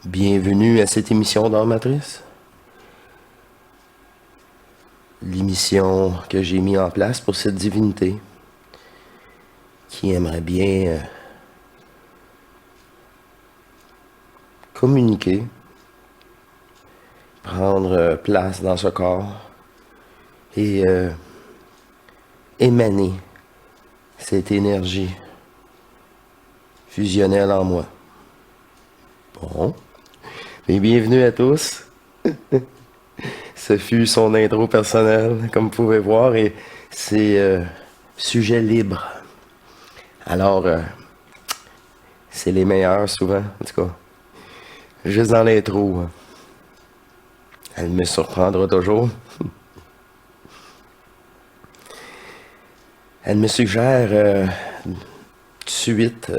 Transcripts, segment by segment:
Bienvenue à cette émission d'Art Matrice. L'émission que j'ai mis en place pour cette divinité qui aimerait bien communiquer, prendre place dans ce corps et émaner cette énergie fusionnelle en moi. Bon, et bienvenue à tous. Ce fut son intro personnelle, comme vous pouvez voir, et c'est sujet libre. Alors, c'est les meilleurs souvent, en tout cas. Juste dans l'intro. Elle me surprendra toujours. Elle me suggère tout de suite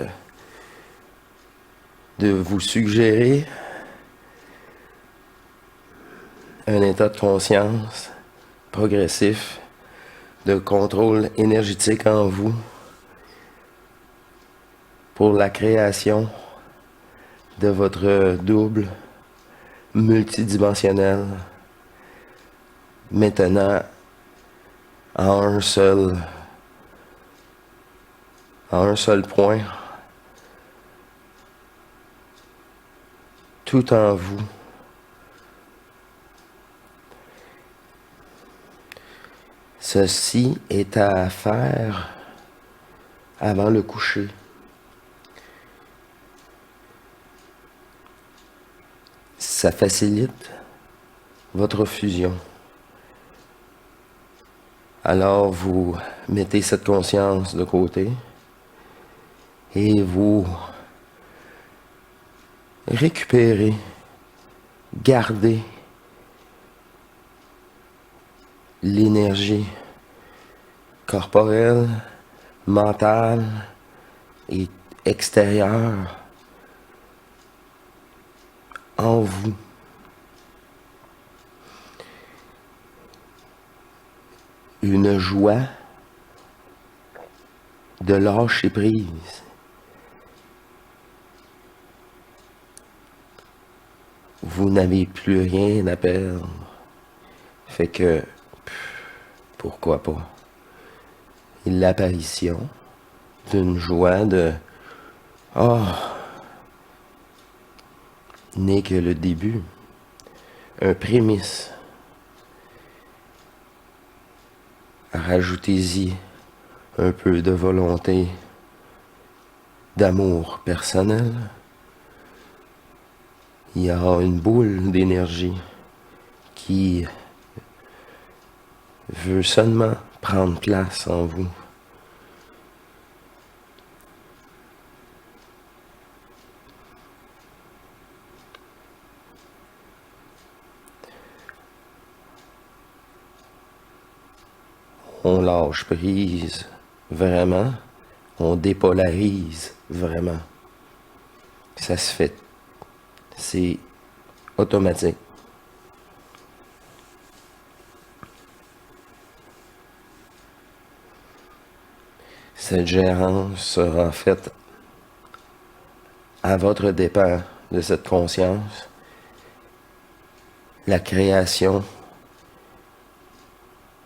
de vous suggérer un état de conscience progressif de contrôle énergétique en vous pour la création de votre double multidimensionnel maintenant en un seul point, tout en vous. Ceci est à faire avant le coucher. Ça facilite votre fusion. Alors vous mettez cette conscience de côté et vous récupérez, gardez l'énergie corporelle, mentale et extérieure en vous. Une joie de lâcher prise. Vous n'avez plus rien à perdre. Fait que, pourquoi pas? L'apparition d'une joie de « Oh, n'est que le début. » Un prémisse. Rajoutez-y un peu de volonté, d'amour personnel. Il y aura une boule d'énergie qui veut seulement prendre place en vous. On lâche prise vraiment, on dépolarise vraiment. Ça se fait, c'est automatique. Cette gérance sera faite à votre dépend de cette conscience. La création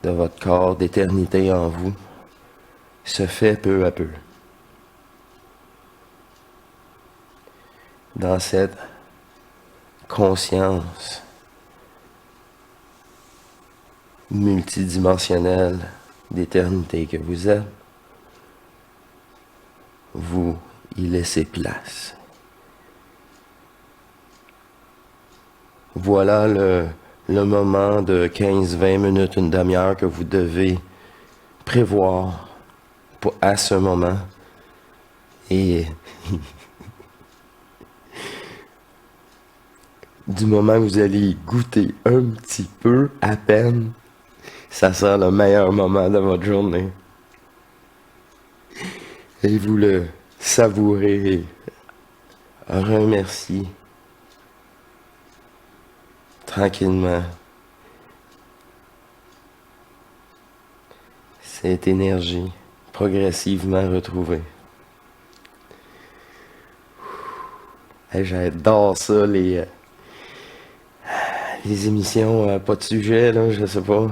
de votre corps d'éternité en vous se fait peu à peu. Dans cette conscience multidimensionnelle d'éternité que vous êtes, vous y laissez place. Voilà le moment de 15-20 minutes, une demi-heure que vous devez prévoir à ce moment. Et du moment que vous allez goûter un petit peu à peine, ça sera le meilleur moment de votre journée. Et vous le savourez, remerciez tranquillement cette énergie progressivement retrouvée. Hey, j'adore ça, les émissions pas de sujet, là, je sais pas.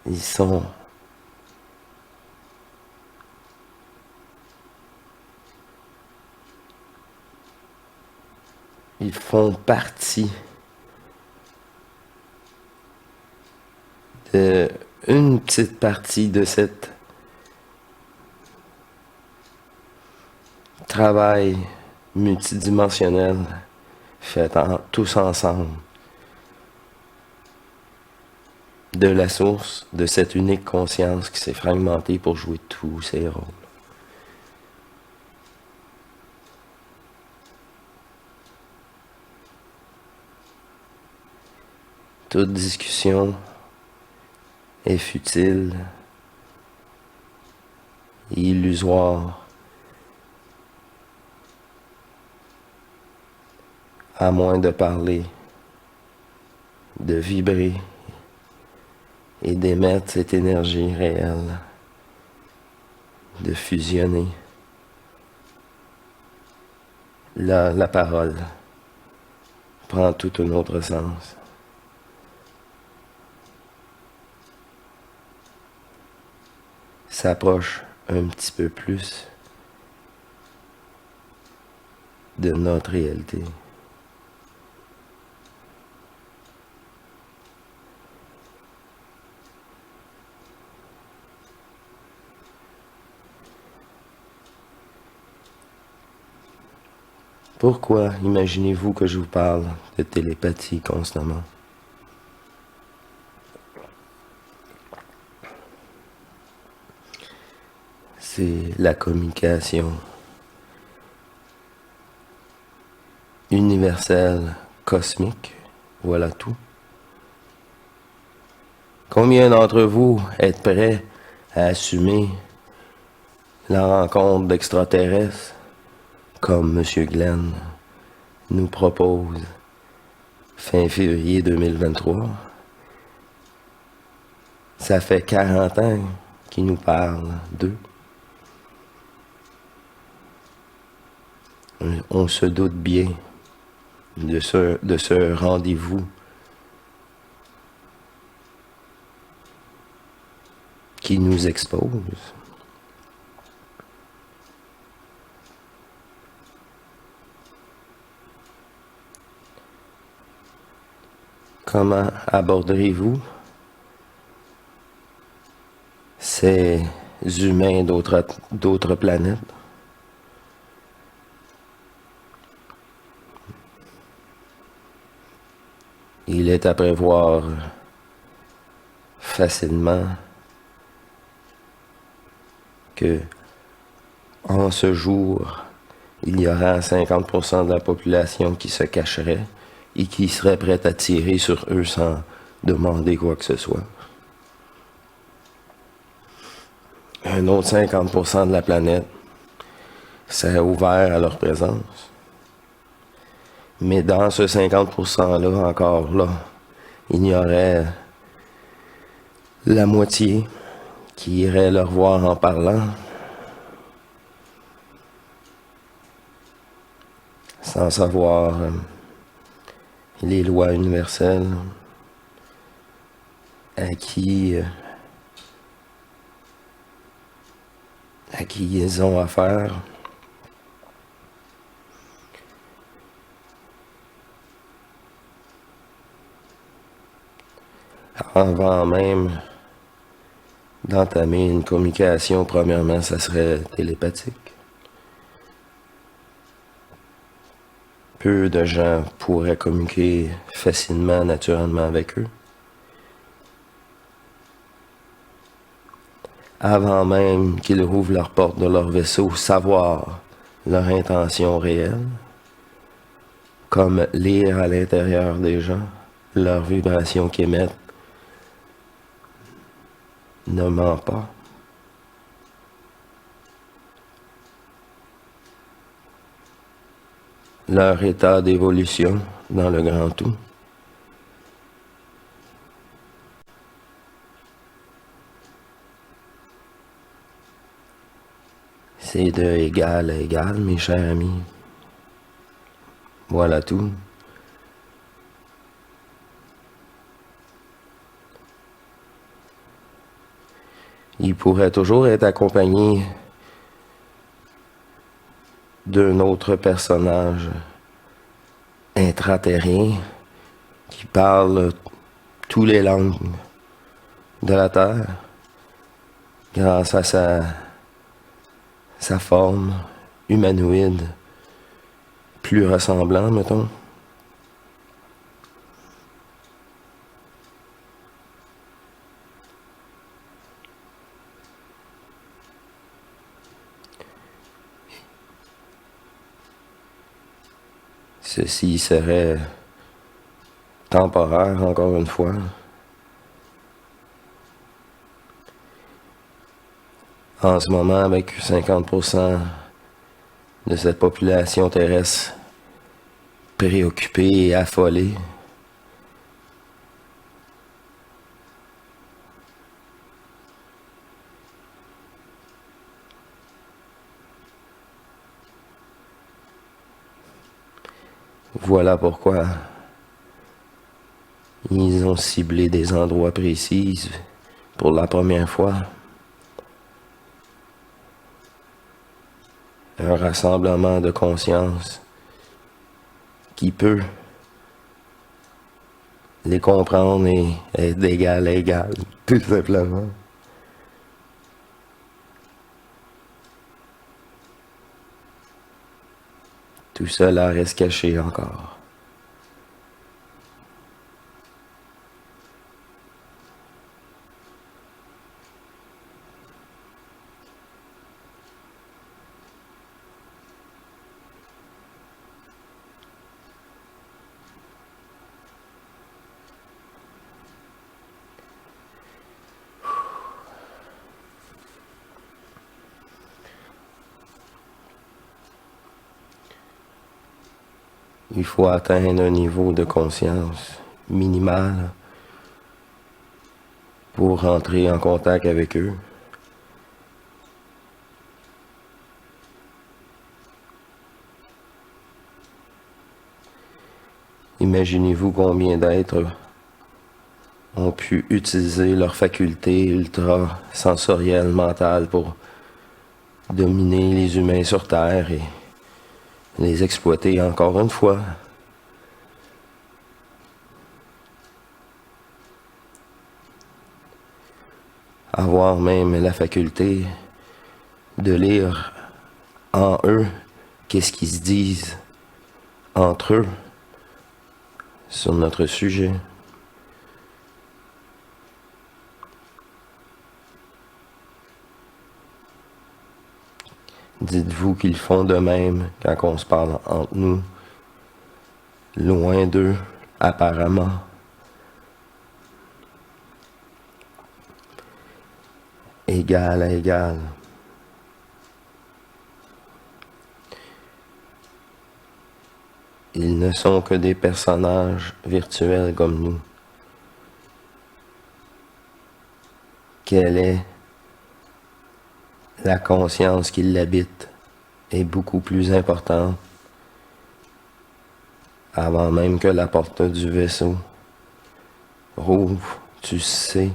Ils sont. Ils font partie de une petite partie de cet travail multidimensionnel fait tous ensemble de la source de cette unique conscience qui s'est fragmentée pour jouer tous ses rôles. Toute discussion est futile et illusoire à moins de parler, de vibrer et d'émettre cette énergie réelle, de fusionner. Là, la parole prend tout un autre sens. S'approche un petit peu plus de notre réalité. Pourquoi imaginez-vous que je vous parle de télépathie constamment? C'est la communication universelle, cosmique, voilà tout. Combien d'entre vous êtes prêts à assumer la rencontre d'extraterrestres comme M. Glenn nous propose fin février 2023? Ça fait 40 ans qu'il nous parle d'eux. On se doute bien de ce rendez-vous qui nous expose. Comment aborderez-vous ces humains d'autres planètes? Il est à prévoir facilement que en ce jour, il y aura 50% de la population qui se cacherait et qui serait prête à tirer sur eux sans demander quoi que ce soit. Un autre 50% de la planète serait ouvert à leur présence. Mais dans ce 50%-là, encore là, il y aurait la moitié qui irait leur voir en parlant, sans savoir les lois universelles à qui ils ont affaire. Avant même d'entamer une communication, premièrement, ça serait télépathique. Peu de gens pourraient communiquer facilement, naturellement avec eux. Avant même qu'ils rouvrent leurs portes de leur vaisseau, savoir leur intention réelle, comme lire à l'intérieur des gens, leurs vibrations qu'ils émettent, ne ment pas. Leur état d'évolution dans le grand tout. C'est de égal à égal, mes chers amis. Voilà tout. Il pourrait toujours être accompagné d'un autre personnage intraterrien qui parle toutes les langues de la Terre grâce à sa forme humanoïde plus ressemblant, mettons. Ceci serait temporaire, encore une fois. En ce moment, avec 50% de cette population terrestre préoccupée et affolée, voilà pourquoi ils ont ciblé des endroits précis pour la première fois. Un rassemblement de conscience qui peut les comprendre et être d'égal à égal, tout simplement. Tout cela reste caché encore. Il faut atteindre un niveau de conscience minimal pour rentrer en contact avec eux. Imaginez-vous combien d'êtres ont pu utiliser leurs facultés ultra-sensorielles mentales pour dominer les humains sur Terre et les exploiter encore une fois. Avoir même la faculté de lire en eux qu'est-ce qu'ils se disent entre eux sur notre sujet. Dites-vous qu'ils font de même quand on se parle entre nous, loin d'eux, apparemment. Égal à égal. Ils ne sont que des personnages virtuels comme nous. Quelle est la conscience qui l'habite est beaucoup plus importante avant même que la porte du vaisseau rouvre. Tu sais,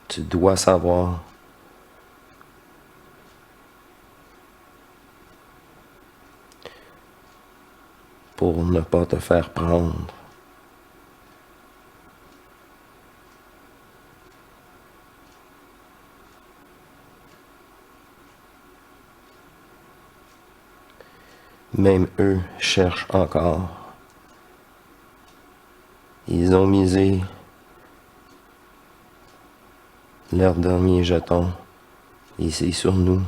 tu dois savoir. Pour ne pas te faire prendre. Même eux cherchent encore. Ils ont misé leur dernier jeton et c'est sur nous.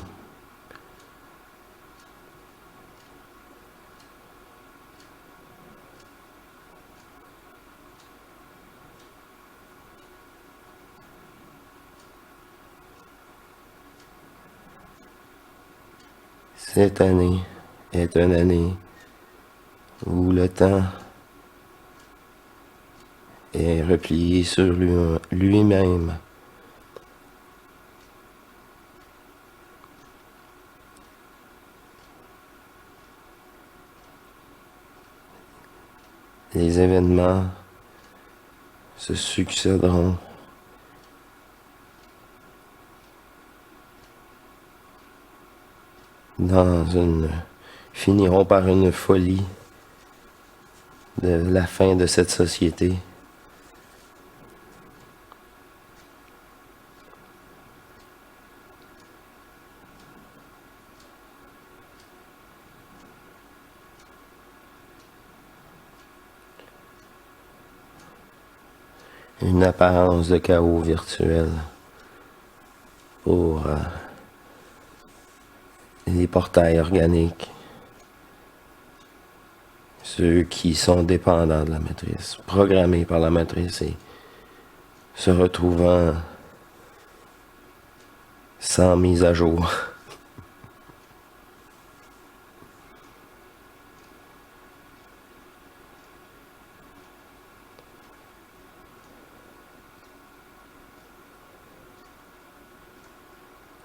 Cette année est une année où le temps est replié sur lui-même. les événements se succéderont finiront par une folie de la fin de cette société. Une apparence de chaos virtuel pour les portails organiques, ceux qui sont dépendants de la matrice, programmés par la matrice et se retrouvant sans mise à jour.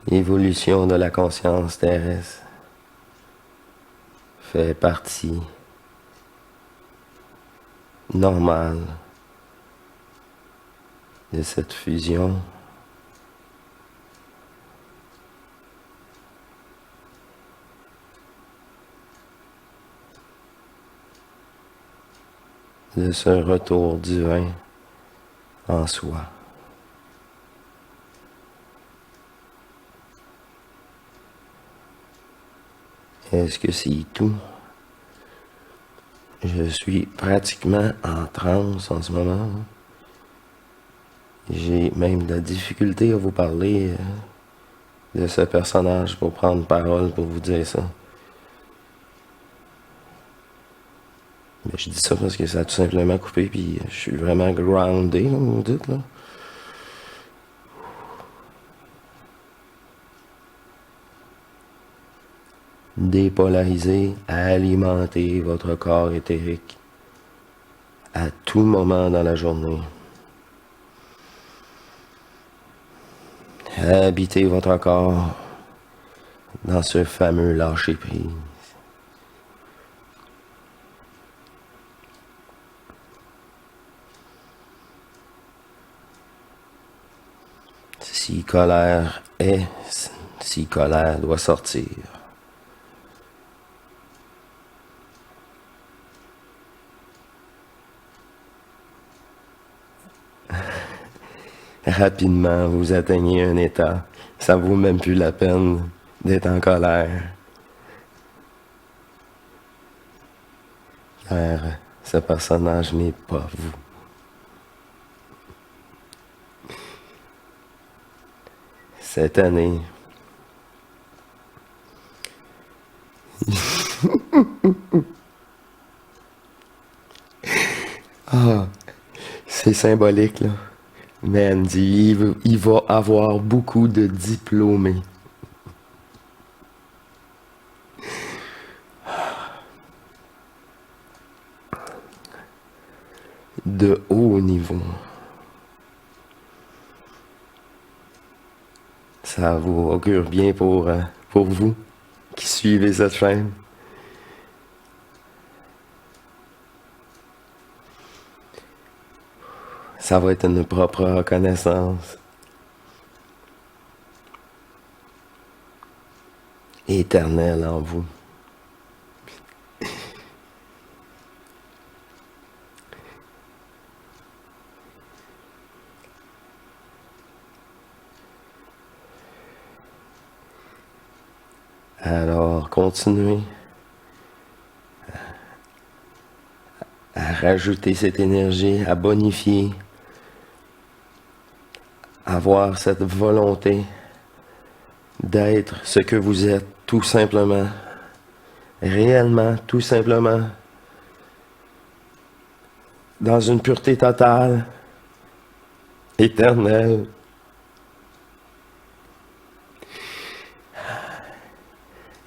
L'évolution de la conscience terrestre fait partie normale de cette fusion. De ce retour divin en soi. Est-ce que c'est tout? Je suis pratiquement en transe en ce moment. J'ai même de la difficulté à vous parler de ce personnage pour prendre parole pour vous dire ça. Mais je dis ça parce que ça a tout simplement coupé, puis je suis vraiment groundé, comme vous dites, là. Dépolariser, alimenter votre corps éthérique à tout moment dans la journée. Habitez votre corps dans ce fameux lâcher-prise. Si colère est, si colère doit sortir. Rapidement, vous atteignez un état, ça vaut même plus la peine d'être en colère. Car ce personnage n'est pas vous. Cette année, c'est symbolique, là. Mais Andy, il va avoir beaucoup de diplômés. De haut niveau. Ça vous augure bien pour vous qui suivez cette chaîne. Ça va être une propre reconnaissance éternelle en vous. Alors, continuez à rajouter cette énergie, à bonifier, à avoir cette volonté d'être ce que vous êtes, tout simplement, réellement, tout simplement, dans une pureté totale, éternelle.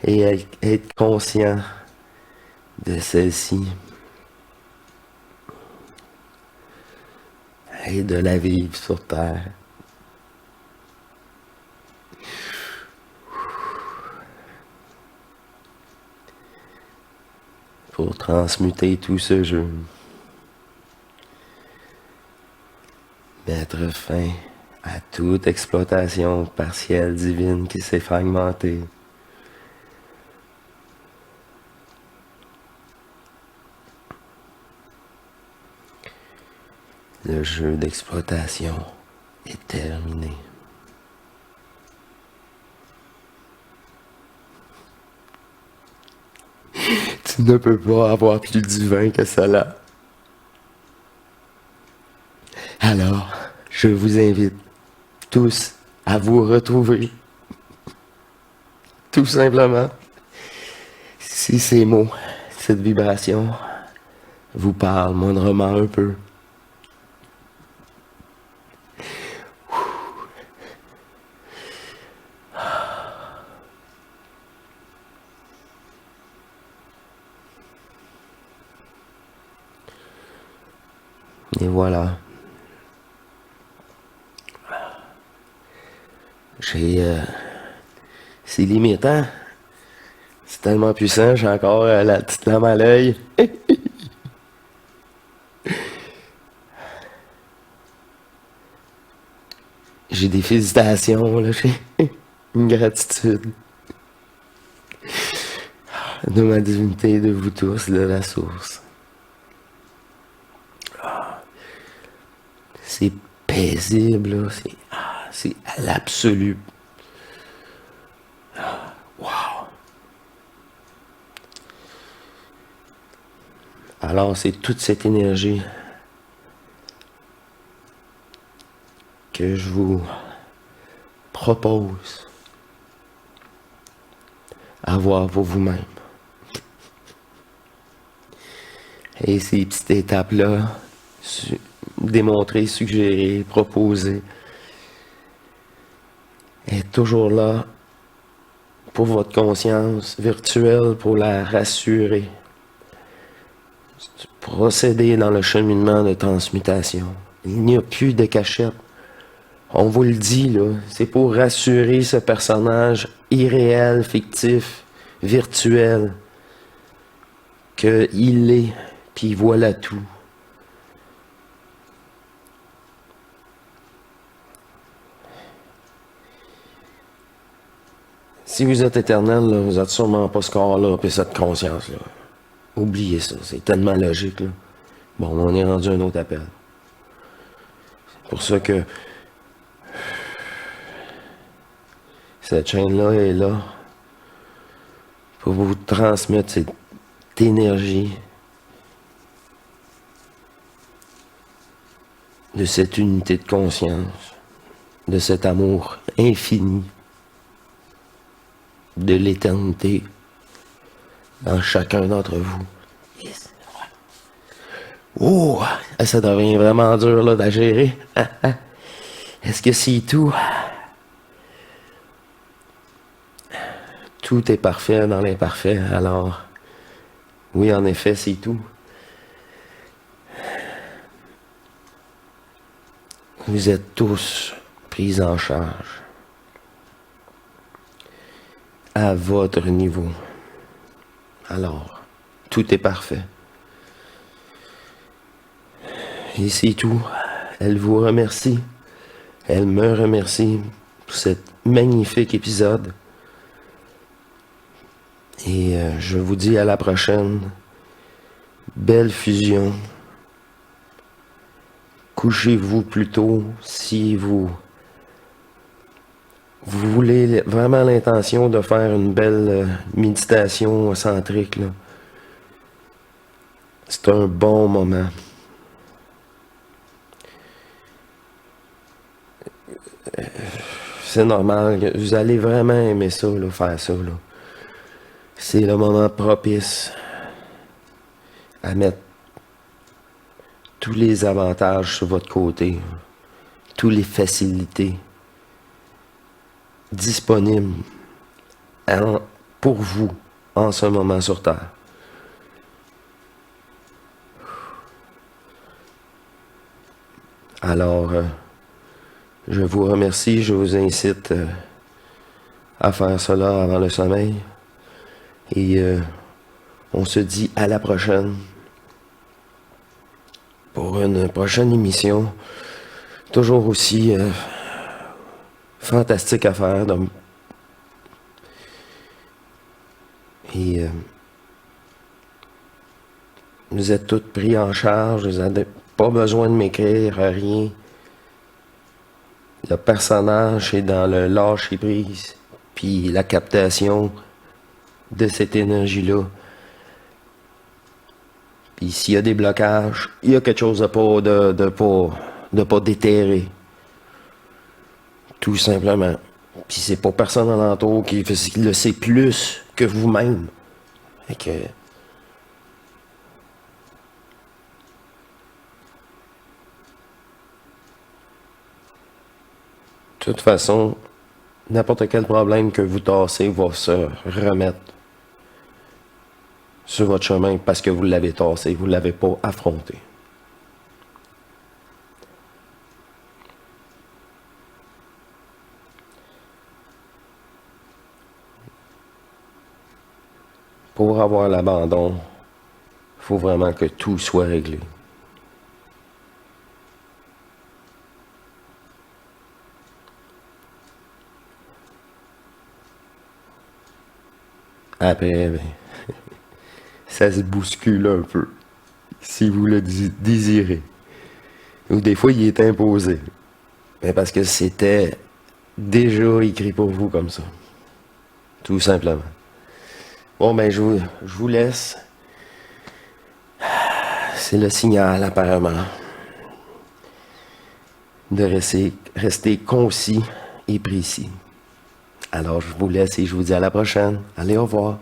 Et être conscient de celle-ci et de la vivre sur Terre. Pour transmuter tout ce jeu. mettre fin à toute exploitation partielle divine qui s'est fragmentée. Le jeu d'exploitation est terminé. Tu ne peux pas avoir plus divin que cela. Alors, je vous invite tous à vous retrouver. Tout simplement. Si ces mots, cette vibration, vous parlent moindrement un peu. Et voilà. C'est limitant. C'est tellement puissant, j'ai encore la petite lame à l'œil. J'ai des félicitations, là, j'ai une gratitude de ma divinité, de vous tous, de la source. C'est paisible, là, c'est à l'absolu. Wow! Alors, c'est toute cette énergie que je vous propose à voir pour vous-même. Et ces petites étapes-là, démontrer, suggérer, proposer, est toujours là pour votre conscience virtuelle, pour la rassurer. Procéder dans le cheminement de transmutation. Il n'y a plus de cachette. On vous le dit, là, c'est pour rassurer ce personnage irréel, fictif, virtuel, qu'il est, puis voilà tout. Si vous êtes éternel, là, vous n'êtes sûrement pas ce corps-là, puis cette conscience-là. Oubliez ça, c'est tellement logique, là. Bon, on est rendu à un autre appel. C'est pour ça que cette chaîne-là est là pour vous transmettre cette énergie de cette unité de conscience, de cet amour infini, de l'éternité dans chacun d'entre vous. Yes. Oh, ça devient vraiment dur là, à gérer. Est-ce que c'est tout? Tout est parfait dans l'imparfait, alors oui, en effet, c'est tout. Vous êtes tous pris en charge à votre niveau. Alors, tout est parfait. Et c'est tout. Elle vous remercie. Elle me remercie pour cet magnifique épisode. Et je vous dis à la prochaine. Belle fusion. Couchez-vous plus tôt si vous voulez vraiment l'intention de faire une belle méditation centrique, là. C'est un bon moment. C'est normal, vous allez vraiment aimer ça, là, faire ça, là. C'est le moment propice à mettre tous les avantages sur votre côté, toutes les facilités disponibles pour vous en ce moment sur Terre. Alors, je vous remercie, je vous incite à faire cela avant le sommeil. Et on se dit à la prochaine pour une prochaine émission toujours aussi fantastique à faire. Et vous êtes tous pris en charge, vous n'avez pas besoin de m'écrire, rien. Le personnage est dans le lâcher-prise, puis la captation de cette énergie-là. Puis s'il y a des blocages, il y a quelque chose de pas déterrer. Tout simplement. Puis c'est pas personne alentour qui le sait plus que vous-même. Fait que... De toute façon, n'importe quel problème que vous tassez va se remettre sur votre chemin parce que vous l'avez tassé, vous ne l'avez pas affronté. Pour avoir l'abandon, il faut vraiment que tout soit réglé. Après, ben, ça se bouscule un peu, si vous le désirez. Ou des fois, il est imposé. Mais parce que c'était déjà écrit pour vous comme ça. Tout simplement. Bon, ben, je vous laisse. C'est le signal, apparemment, de rester concis et précis. Alors, je vous laisse et je vous dis à la prochaine. Allez, au revoir.